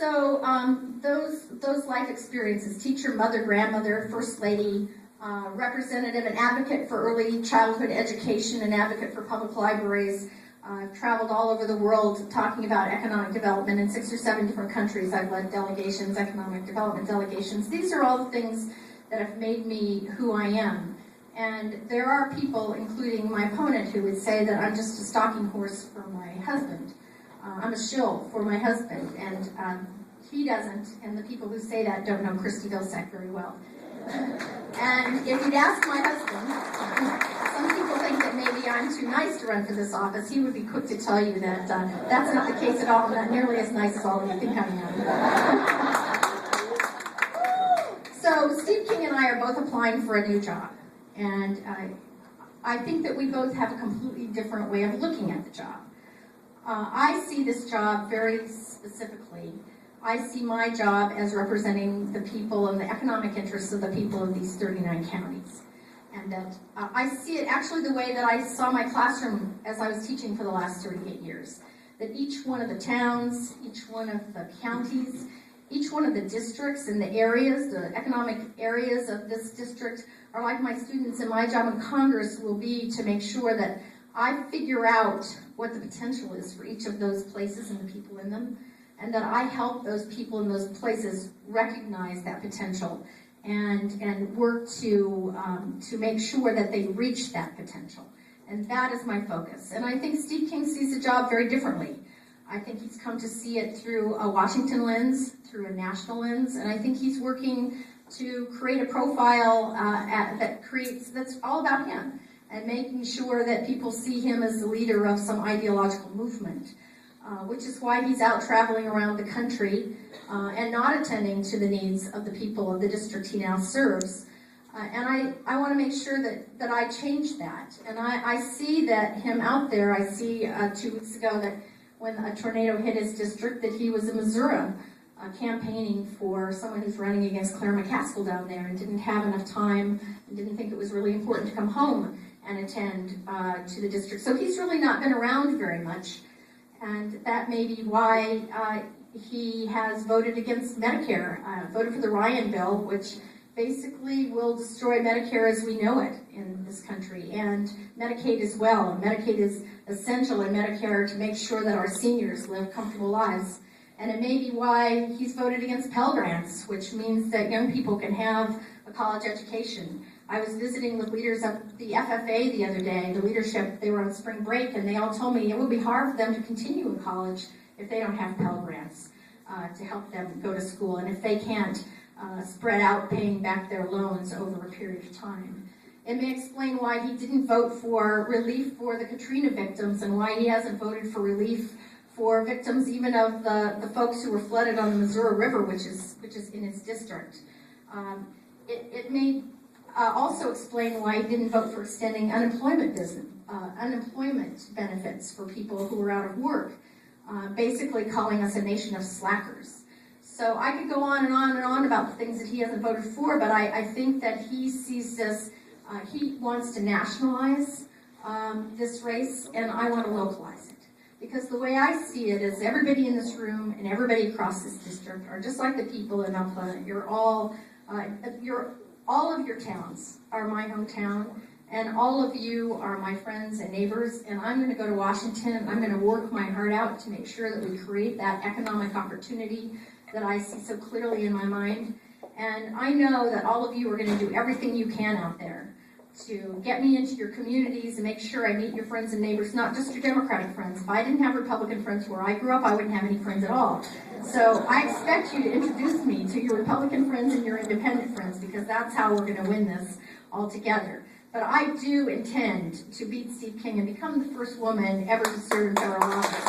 So those life experiences, teacher, mother, grandmother, first lady, representative, and advocate for early childhood education, an advocate for public libraries. I've traveled all over the world talking about economic development in 6 or 7 different countries. I've led delegations, economic development delegations. These are all the things that have made me who I am. And there are people, including my opponent, who would say that I'm just a stalking horse for my husband. I'm a shill for my husband, and he doesn't, and the people who say that don't know Christy Vilsack very well. And if you'd ask my husband, some people think that maybe I'm too nice to run for this office. He would be quick to tell you that that's not the case at all. I'm not nearly as nice as all of you think I am. So Steve King and I are both applying for a new job. And I think that we both have a completely different way of looking at the job. I see this job very specifically. I see my job as representing the people and the economic interests of the people of these 39 counties. And that I see it actually the way that I saw my classroom as I was teaching for the last 38 years. That each one of the towns, each one of the counties, each one of the districts and the areas, the economic areas of this district are like my students, and my job in Congress will be to make sure that I figure out what the potential is for each of those places and the people in them, and that I help those people in those places recognize that potential and work to make sure that they reach that potential. And that is my focus. And I think Steve King sees the job very differently. I think he's come to see it through a Washington lens, through a national lens, and I think he's working to create a profile that's all about him, and making sure that people see him as the leader of some ideological movement, which is why he's out traveling around the country and not attending to the needs of the people of the district he now serves. And I want to make sure that I change that. And I see that him out there. I see 2 weeks ago that when a tornado hit his district, that he was in Missouri campaigning for someone who's running against Claire McCaskill down there, and didn't have enough time and didn't think it was really important to come home and attend to the district. So he's really not been around very much, and that may be why he has voted against Medicare, voted for the Ryan bill, which basically will destroy Medicare as we know it in this country, and Medicaid as well. Medicaid is essential in Medicare to make sure that our seniors live comfortable lives. And it may be why he's voted against Pell Grants, which means that young people can have a college education. I was visiting with leaders of the FFA the other day, the leadership. They were on spring break, and they all told me it would be hard for them to continue in college if they don't have Pell Grants to help them go to school, and if they can't spread out paying back their loans over a period of time. It may explain why he didn't vote for relief for the Katrina victims, and why he hasn't voted for relief for victims even of the folks who were flooded on the Missouri River, which is in his district. It may also explain why he didn't vote for extending unemployment benefits for people who were out of work, basically calling us a nation of slackers. So I could go on and on and on about the things that he hasn't voted for, but I think that he sees this, he wants to nationalize this race, and I want to localize it. Because the way I see it is everybody in this room and everybody across this district are just like the people in Upland. All of your towns are my hometown, and all of you are my friends and neighbors, and I'm going to go to Washington, and I'm going to work my heart out to make sure that we create that economic opportunity that I see so clearly in my mind. And I know that all of you are going to do everything you can out there to get me into your communities and make sure I meet your friends and neighbors, not just your Democratic friends. If I didn't have Republican friends where I grew up, I wouldn't have any friends at all. So I expect you to introduce me to your Republican friends and your independent friends, because that's how we're going to win this all together. But I do intend to beat Steve King and become the first woman ever to serve in federal office.